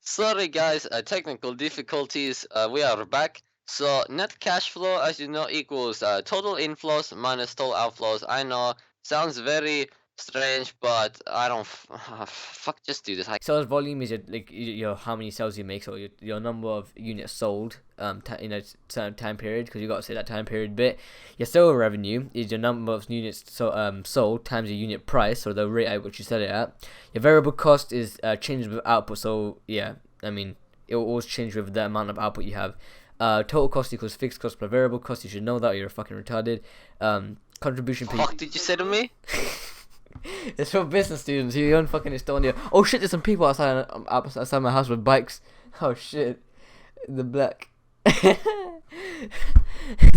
Sorry guys, technical difficulties. We are back. So net cash flow, as you know, equals total inflows minus total outflows. I know, sounds very strange, but I don't. Fuck, just do this. Sales volume is your how many sales you make, so your number of units sold in a certain time period, because you got to say that time period bit. Your sale revenue is your number of units sold times your unit price, or the rate at which you sell it at. Your variable cost is changes with output, so yeah, I mean it will always change with the amount of output you have. Total cost equals fixed cost plus variable cost. You should know that, or you're fucking retarded. Contribution per. Fuck, did you say to me? It's for business students. You're in fucking Estonia. Oh shit! There's some people outside my house with bikes. Oh shit! The black.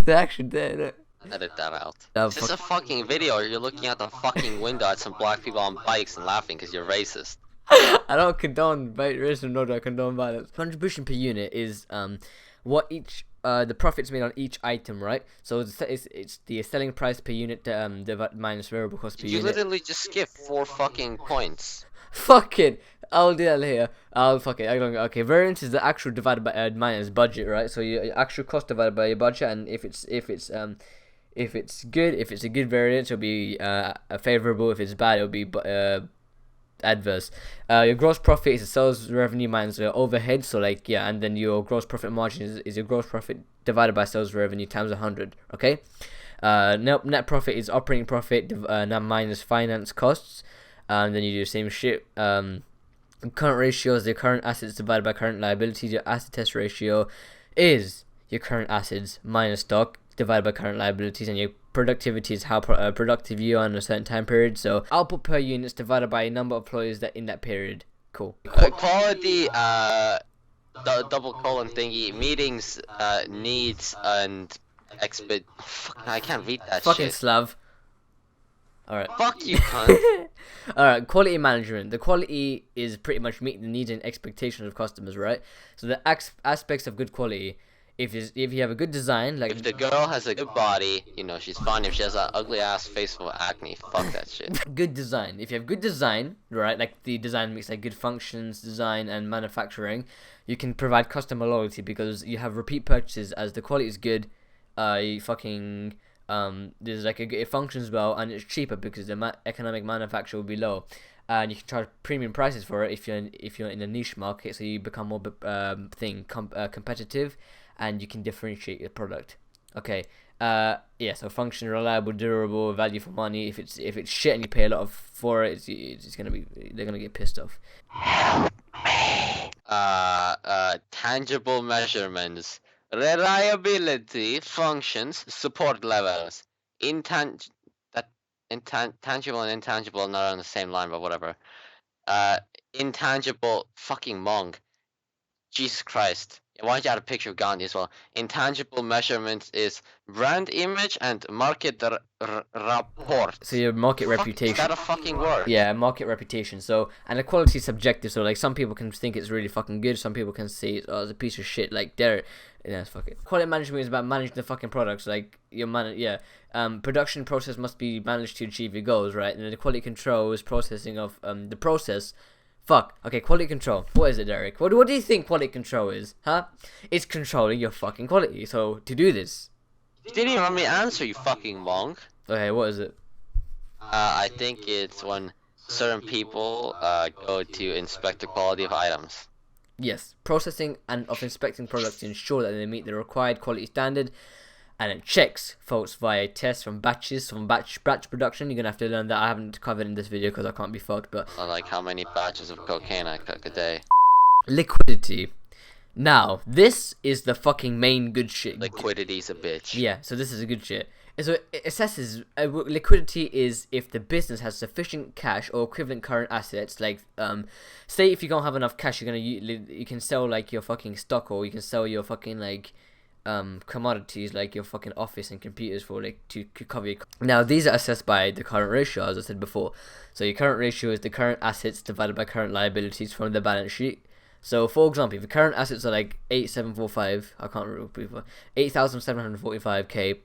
They're actually there. Edit that out. This is a fucking video. Or you're looking out the fucking window at some black people on bikes and laughing because you're racist. I don't condone racism, nor do I condone violence. Contribution per unit is what each the profits made on each item, right? So it's the selling price per unit minus variable cost per unit. You literally just skip 4 fucking points. Fuck it. I'll do that later. Fuck it. Okay, variance is the actual divided by minus budget, right? So your actual cost divided by your budget, and if it's good, if it's a good variance, it'll be favorable. If it's bad, it'll be adverse. Your gross profit is the sales revenue minus your overhead, so like yeah, and then your gross profit margin is your gross profit divided by sales revenue times 100. Okay. Net profit is operating profit minus finance costs, and then you do the same shit. Current ratio is the current assets divided by current liabilities. Your asset test ratio is your current assets minus stock divided by current liabilities, and your productivity is how productive you are in a certain time period. So output per unit is divided by a number of employees that in that period. Cool. Quality double colon thingy meetings needs and exped. Fuck, I can't read that fucking shit. Slav. Alright. Fuck you, cunt. Alright, quality management. The quality is pretty much meeting the needs and expectations of customers, right? So the aspects of good quality, if you have a good design, like if the girl has a good body, you know she's fine. If she has an ugly ass face full of acne, fuck that shit. Good design. If you have good design, right, like the design makes like good functions, design and manufacturing, you can provide customer loyalty because you have repeat purchases as the quality is good. You fucking there's like it functions well and it's cheaper because the economic manufacture will be low, and you can charge premium prices for it if you're in a niche market, so you become more competitive, and you can differentiate your product. Okay. Yeah. So function, reliable, durable, value for money. If it's shit and you pay a lot for it, it's gonna be, they're gonna get pissed off. Tangible measurements. Reliability, functions, support levels. Tangible and intangible are not on the same line, but whatever. Intangible, fucking monk. Jesus Christ. Why don't you add a picture of Gandhi as well? Intangible measurements is brand image and market rapport. So your market reputation. Is that a fucking word? Yeah, market reputation. So, and the quality is subjective. So, like, some people can think it's really fucking good. Some people can say, oh, it's a piece of shit. Like, fuck it. Quality management is about managing the fucking products. Like, production process must be managed to achieve your goals, right? And then the quality control is processing of the process. Fuck. Okay, quality control. What is it, Derek? What do you think quality control is? Huh? It's controlling your fucking quality. So, to do this. You didn't even let me answer, you fucking monk. Okay, what is it? I think it's when certain people go to inspect the quality of items. Yes. Processing and of inspecting products to ensure that they meet the required quality standard. And it checks faults via tests from batch production. You're gonna have to learn that. I haven't covered in this video because I can't be fucked. But like how many batches of cocaine I cook a day. Liquidity. Now this is the fucking main good shit. Liquidity's a bitch. Yeah. So this is a good shit. So it assesses liquidity is if the business has sufficient cash or equivalent current assets. Like say if you don't have enough cash, you can sell like your fucking stock, or you can sell your fucking like commodities like your fucking office and computers for like to cover your. Now these are assessed by the current ratio, as I said before. So your current ratio is the current assets divided by current liabilities from the balance sheet. So for example, if the current assets are like 8,745k,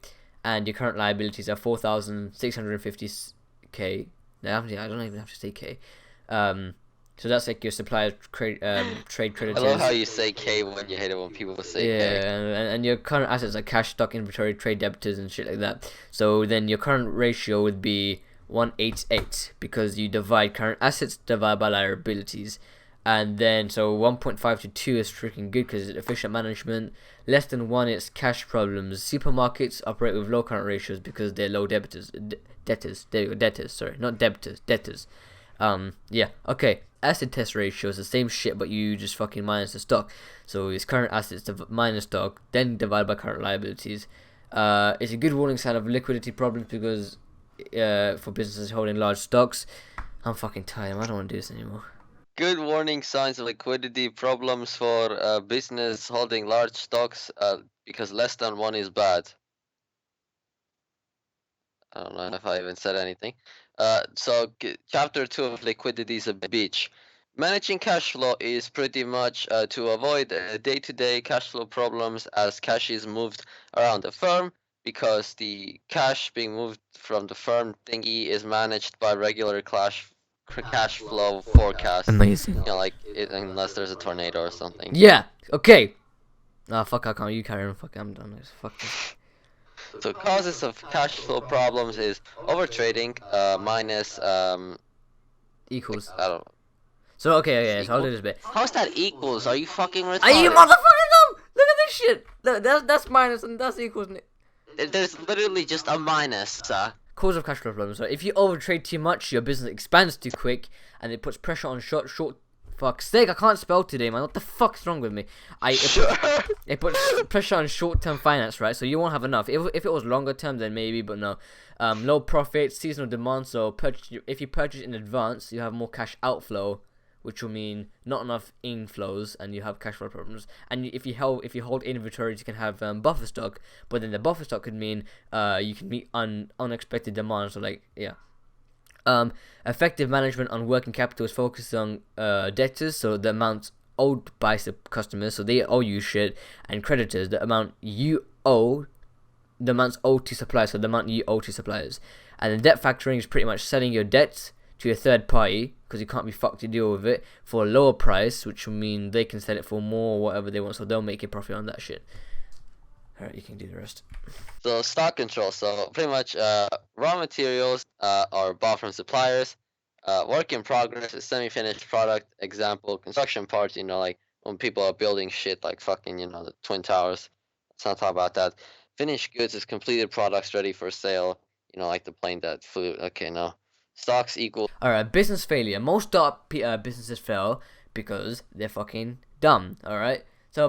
and your current liabilities are 4,650k. Now I don't even have to say k. So that's like your supplier trade I creditors. love how you say K when you hate it when people say Yeah, K. and your current assets like cash, stock, inventory, trade debtors, and shit like that. So then your current ratio would be 188 because you divide current assets divided by liabilities. And then so 1.5 to 2 is freaking good because it's efficient management. Less than 1 it's cash problems. Supermarkets operate with low current ratios because they're low debtors. There you go, debtors. Sorry, not debtors, debtors. Yeah, okay. Asset test ratio is the same shit, but you just fucking minus the stock. So it's current assets minus stock, then divided by current liabilities. It's a good warning sign of liquidity problems because for businesses holding large stocks. I'm fucking tired. I don't want to do this anymore. Good warning signs of liquidity problems for business holding large stocks because less than 1 is bad. I don't know if I even said anything. So chapter 2 of liquidity is a bitch. Managing cash flow is pretty much to avoid day-to-day cash flow problems as cash is moved around the firm because the cash being moved from the firm thingy is managed by regular cash flow forecast. Amazing. You know, like unless there's a tornado or something. Yeah. Okay. Ah, fuck. I can't. You carry on. Fuck. I'm done. Fuck this. So causes of cash flow problems is overtrading minus Equals. I don't know. So okay. So I'll do this bit. How's that equals? Are you fucking retarded? Are you motherfucking dumb? Look at this shit. Look, that's minus and that's equals. There's literally just a minus. Cause of cash flow problems. So if you overtrade too much, your business expands too quick, and it puts pressure on short. Fuck's sake, I can't spell today, man. What the fuck's wrong with me? It puts pressure on short-term finance, right? So you won't have enough. If it was longer term, then maybe, but no. Low profit, seasonal demand. So if you purchase in advance, you have more cash outflow, which will mean not enough inflows, and you have cash flow problems. And if you hold inventories, you can have buffer stock. But then the buffer stock could mean you can meet unexpected demands. So like yeah. Effective management on working capital is focused on debtors, so the amounts owed by customers, so they owe you shit, and creditors, the amount you owe, the amounts owed to suppliers, so the amount you owe to suppliers. And then debt factoring is pretty much selling your debts to a third party, because you can't be fucked to deal with it, for a lower price, which will mean they can sell it for more or whatever they want, so they'll make a profit on that shit. Alright, you can do the rest. So stock control. So pretty much raw materials are bought from suppliers. Work in progress is semi-finished product. Example, construction parts, you know, like when people are building shit like fucking, you know, the Twin Towers. Let's not talk about that. Finished goods is completed products ready for sale. You know, like the plane that flew. Okay, no. Stocks equal. Alright, business failure. Most businesses fail because they're fucking dumb. Alright? So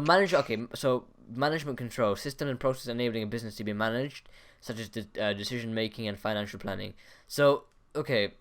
management control, system and process enabling a business to be managed, such as decision making and financial planning. So, okay,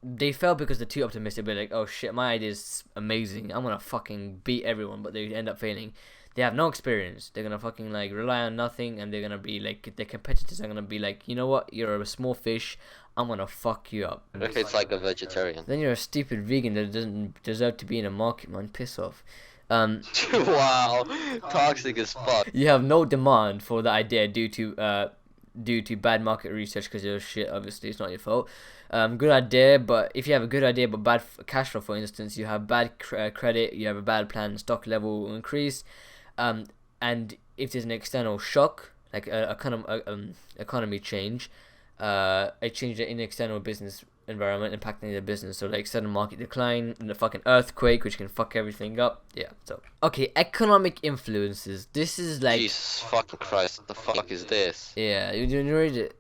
they fail because they're too optimistic. They're like, oh shit, my idea is amazing. I'm gonna fucking beat everyone, but they end up failing. They have no experience. They're gonna fucking like rely on nothing, and they're gonna be like, their competitors are gonna be like, you know what? You're a small fish. I'm gonna fuck you up. If it's like a vegetarian. Then you're a stupid vegan that doesn't deserve to be in a market, man. Piss off. Wow, toxic as fuck. You have no demand for the idea due to bad market research because you're shit. Obviously, it's not your fault. Good idea, but if you have a good idea but bad cash flow, for instance, you have bad credit, you have a bad plan, stock level will increase, and if there's an external shock like a kind of economy change, a change in the external business environment impacting the business, so like sudden market decline and a fucking earthquake which can fuck everything up. Yeah, so okay, economic influences. This is like Jesus fucking Christ, what the fuck is this? yeah, you didn't read it.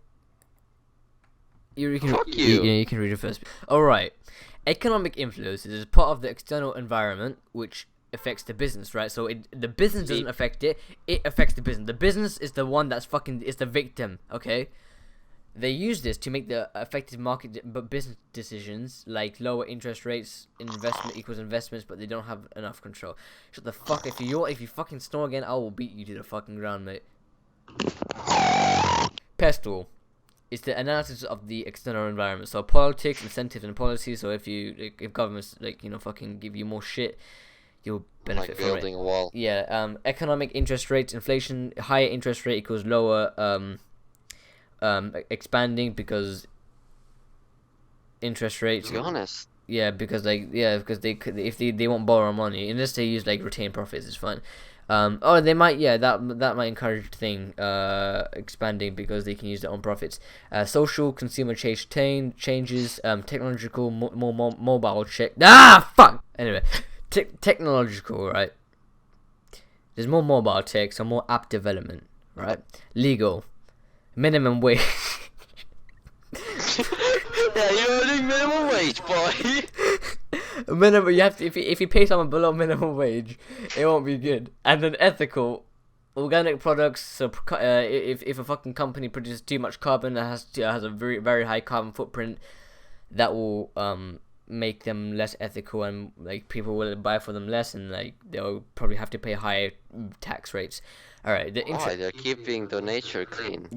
You can Fuck you. You can read it first. Alright, economic influences is part of the external environment which affects the business, right? So the business doesn't affect it, it affects the business. The business is the one that's fucking is the victim. Okay, they use this to make the effective market but business decisions, like lower interest rates, investment equals investments, but they don't have enough control. Shut the fuck. If you fucking snore again, I will beat you to the fucking ground, mate. Pestle. It's the analysis of the external environment. So politics, incentives, and policies. So if governments fucking give you more shit, you'll benefit like from it. building a wall. Yeah. Economic interest rates, inflation. Higher interest rate equals lower expanding because interest rates. To be honest, Yeah, because because they could, if they won't borrow money unless they use like retained profits, it's fine. Or they might, that might encourage thing expanding because they can use their own profits. Social consumer changes, technological more mobile check. Fuck. Anyway, technological, right? There's more mobile tech, so more app development, right? Legal, minimum wage. Yeah, you're earning minimum wage, boy. Minimum, you have to, if you pay someone below minimum wage, it won't be good. And then ethical, organic products. So if a fucking company produces too much carbon, that has a very high carbon footprint, that will make them less ethical, and like people will buy for them less, and like they'll probably have to pay higher tax rates. All right, Why they're keeping the nature clean?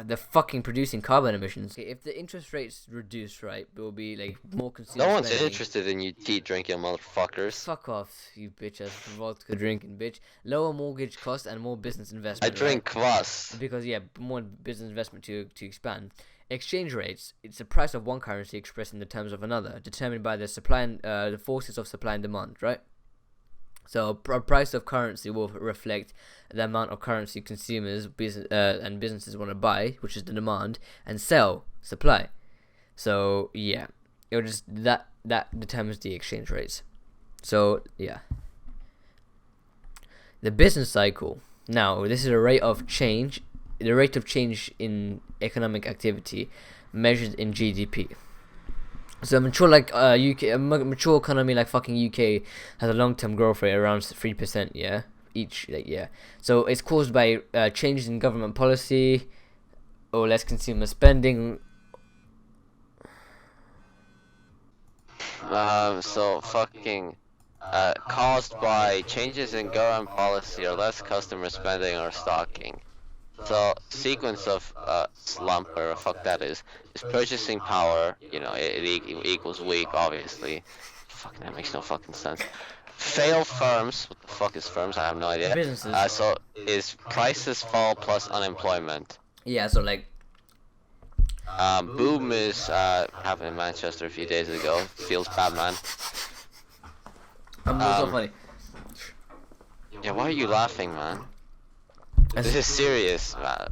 They're fucking producing carbon emissions. If the interest rates reduce, right, there will be like more consumer No one's spending. interested in you tea drinking motherfuckers. Fuck off, you bitch ass vodka drinking bitch. Lower mortgage costs and more business investment. I drink right? kvass. Because more business investment to expand. Exchange rates. It's the price of one currency expressed in the terms of another, determined by the supply and the forces of supply and demand, right? So price of currency will reflect the amount of currency consumers and businesses want to buy, which is the demand, and sell, supply. So yeah, it will just that determines the exchange rates. So yeah, the business cycle. Now this is a rate of change, the rate of change in economic activity measured in GDP. So mature a mature economy like fucking UK has a long-term growth rate around 3%, yeah, each year. So it's caused by changes in government policy or less consumer spending. So fucking caused by changes in government policy or less customer spending or stocking. So sequence of slump, or fuck that is purchasing power. You know, it equals weak, obviously. Fucking that makes no fucking sense. Fail firms. What the fuck is firms? I have no idea. Businesses. So is prices fall plus unemployment. Yeah. So like. Boom is happened in Manchester a few days ago. Feels bad, man. So funny. Yeah, why are you laughing, man? This is serious, man.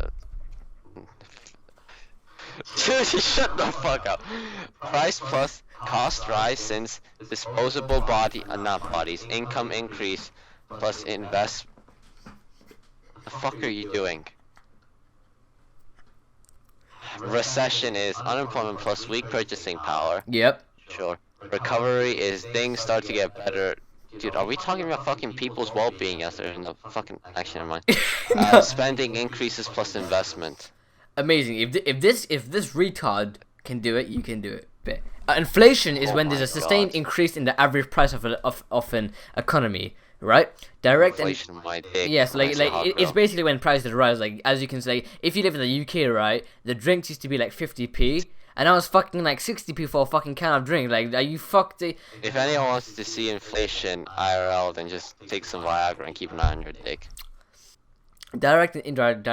Dude, shut the fuck up. Price plus cost rise since disposable income increase plus invest. The fuck are you doing? Recession is unemployment plus weak purchasing power. Yep. Sure. Recovery is things start to get better. Dude, are we talking about fucking people's well-being? Yes, there's no fucking action in mind. No. Spending increases plus investment. Amazing. If this retard can do it, you can do it. But, inflation is when there's a sustained increase in the average price of an economy, right? Direct inflation, my dick. Yes, it's basically when prices rise. Like as you can say, if you live in the UK, right, the drinks used to be like 50p. And I was fucking like 60p for a fucking can of drink. Like, are you fucked? If anyone wants to see inflation IRL, then just take some Viagra and keep an eye on your dick. Direct and indirect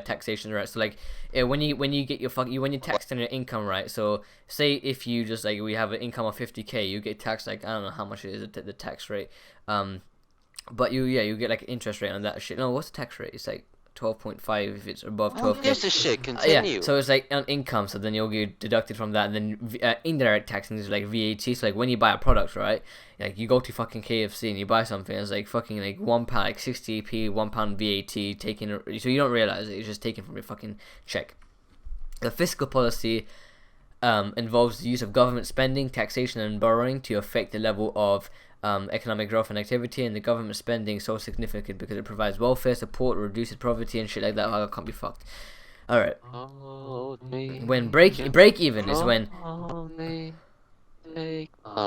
taxation, right? So like, when you get your when you tax on your income, right? So say if you just like we have an income of 50k, you get taxed like I don't know how much it is the tax rate. But you get like an interest rate on that shit. No, what's the tax rate? It's like 12.5 if it's above 12. Who gives a shit? Continue. Yeah, so it's like on income, so then you'll get deducted from that, and then indirect taxing is like VAT. So like when you buy a product, right, like you go to fucking KFC and you buy something, it's like fucking like £1, like 60p, £1 VAT taken, so you don't realize it, it's just taken from your fucking check. The fiscal policy involves the use of government spending, taxation, and borrowing to affect the level of economic growth and activity, and the government spending is so significant because it provides welfare support, reduces poverty, and shit like that. I can't be fucked. All right. When break even is when. Oh,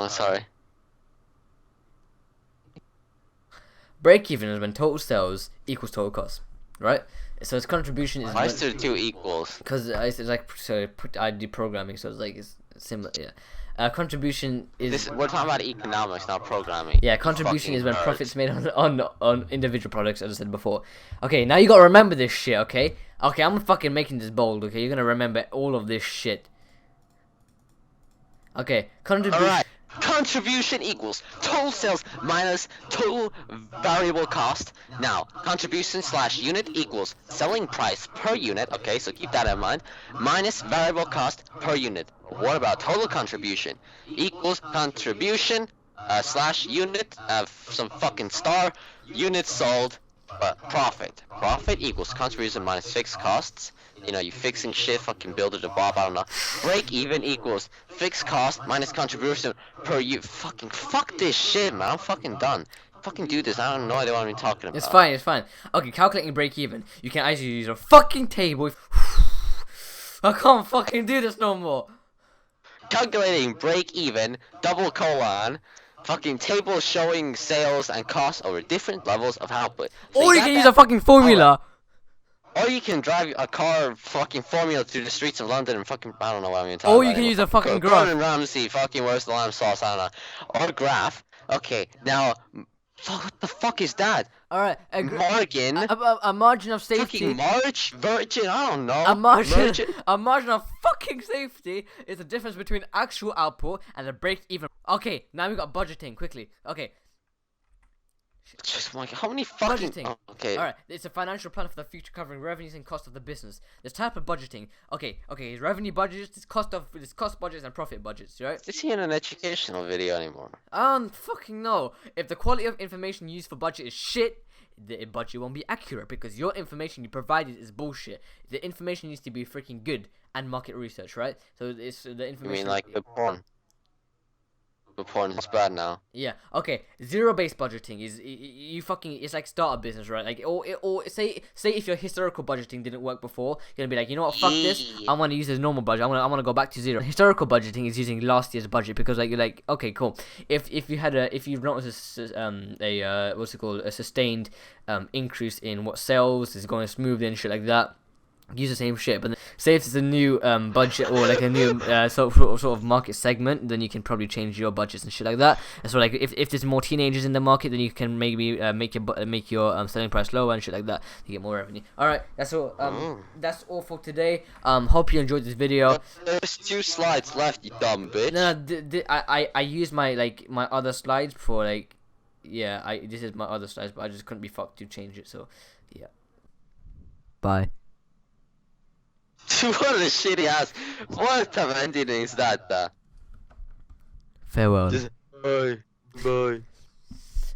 sorry. Break even is when total sales equals total cost, right? So its contribution is. Why is there two equals? Because it's like I do programming, so it's like it's similar. Yeah. Contribution is. We're talking about economics, not programming. Yeah, contribution is when profits made on individual products, as I said before. Okay, now you gotta remember this shit, okay? Okay, I'm fucking making this bold, okay? You're gonna remember all of this shit. Okay, contribution. Alright, contribution equals total sales minus total variable cost. Now, contribution slash unit equals selling price per unit, okay, so keep that in mind, minus variable cost per unit. What about total contribution? Equals contribution slash unit, some fucking star, units sold, profit. Profit equals contribution minus fixed costs. You know, you fixing shit, fucking build it a bob, I don't know. Break even equals fixed cost minus contribution per you. Fucking fuck this shit, man. I'm fucking done. Fucking do this. I don't know what I'm talking about. It's fine, it's fine. Okay, calculating break even. You can actually use a fucking table. I can't fucking do this no more. Calculating break even, double colon, fucking table showing sales and costs over different levels of output. So Or you can use a fucking formula. Or you can drive a car fucking formula through the streets of London and fucking, I don't know what I'm even talking about. Or you can use a fucking graph. Gordon Ramsay, fucking where's the lamb sauce, I don't know. Or graph. Okay, now, what the fuck is that? Alright, Margin. A margin of safety. Fucking March? Virgin? I don't know. A margin of fucking safety is the difference between actual output and the break even. Okay, now we got budgeting, quickly. Okay. Just like, how many fucking... Budgeting. Oh, okay. Alright, it's a financial plan for the future covering revenues and cost of the business. This type of budgeting. Okay, revenue budgets, this cost budgets and profit budgets, right? Is he in an educational video anymore? I don't fucking know. If the quality of information used for budget is shit, the budget won't be accurate because your information you provided is bullshit. The information needs to be freaking good and market research, right? So it's the information. You mean like the porn? The porn is bad now. Yeah. Okay. Zero-based budgeting is you fucking. It's like start a business, right? Like or say if your historical budgeting didn't work before, you're gonna be like, you know what? Fuck this. I'm gonna use this normal budget. I'm gonna go back to zero. Historical budgeting is using last year's budget because like you're like, okay, cool. If you've noticed what's it called, a sustained increase in what sales is going smoothly and shit like that. Use the same shit, but then, say if it's a new budget or like a new sort of market segment, then you can probably change your budgets and shit like that. And so like if there's more teenagers in the market, then you can maybe make your selling price lower and shit like that to get more revenue. All right, that's all. That's all for today. Hope you enjoyed this video. There's 2 slides left, you dumb bitch. No, I used my other slides for like, yeah, this is my other slides, but I just couldn't be fucked to change it. So yeah. Bye. What a shitty ass. What type of ending is that? Farewell. Just, bye.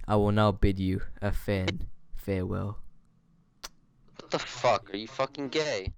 I will now bid you a farewell. What the fuck? Are you fucking gay?